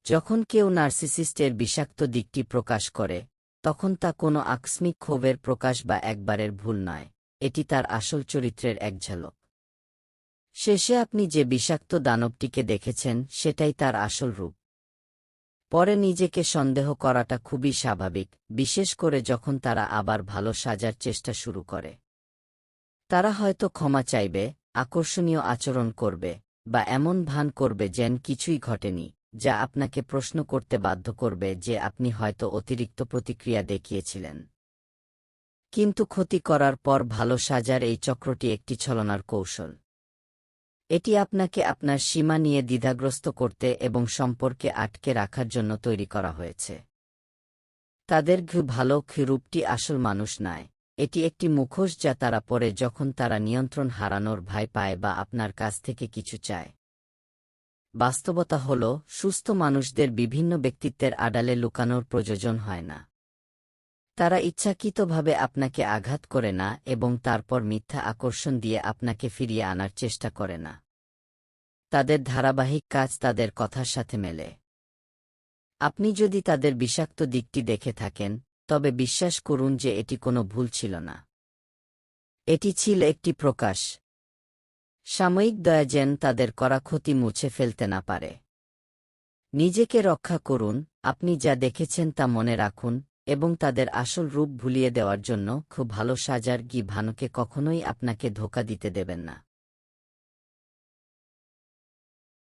যখন কেউ নার্সিসিস্টের বিষাক্ত দিকটি প্রকাশ করে, তখন তা কোনো আকস্মিক ক্ষোভের প্রকাশ বা একবারের ভুল নয়, এটি তার আসল চরিত্রের এক ঝলক। শেষে আপনি যে বিষাক্ত দানবটিকে দেখেছেন সেটাই তার আসল রূপ। পরে নিজেকে সন্দেহ করাটা খুবই স্বাভাবিক, বিশেষ করে যখন তারা আবার ভালো সাজার চেষ্টা শুরু করে। তারা হয়তো ক্ষমা চাইবে, আকর্ষণীয় আচরণ করবে, বা এমন ভান করবে যেন কিছুই ঘটেনি, যা আপনাকে প্রশ্ন করতে বাধ্য করবে যে আপনি হয়তো অতিরিক্ত প্রতিক্রিয়া দেখিয়েছিলেন। কিন্তু ক্ষতি করার পর ভালো সাজার এই চক্রটি একটি ছলনার কৌশল। এটি আপনাকে আপনার সীমা নিয়ে দ্বিধাগ্রস্ত করতে এবং সম্পর্কে আটকে রাখার জন্য তৈরি করা হয়েছে। তাদের ভালো রূপটি আসল মানুষ নয়, এটি একটি মুখোশ যা তারা পরে যখন তারা নিয়ন্ত্রণ হারানোর ভয় পায় বা আপনার কাছ থেকে কিছু চায়। বাস্তবতা হল, সুস্থ মানুষদের বিভিন্ন ব্যক্তিত্বের আড়ালে লুকানোর প্রয়োজন হয় না। তারা ইচ্ছাকৃতভাবে আপনাকে আঘাত করে না এবং তারপর মিথ্যা আকর্ষণ দিয়ে আপনাকে ফিরিয়ে আনার চেষ্টা করে না। তাদের ধারাবাহিক কাজ তাদের কথার সাথে মেলে। আপনি যদি তাদের বিষাক্ত দিকটি দেখে থাকেন, তবে বিশ্বাস করুন যে এটি কোনো ভুল ছিল না। এটি ছিল একটি প্রকাশ। সাময়িক দয়া যেন তাদের করা ক্ষতি মুছে ফেলতে না পারে। নিজেকে রক্ষা করুন, আপনি যা দেখেছেন তা মনে রাখুন, এবং তাদের আসল রূপ ভুলিয়ে দেওয়ার জন্য খুব ভালো সাজার ভানুকে কখনোই আপনাকে ধোঁকা দিতে দেবেন না।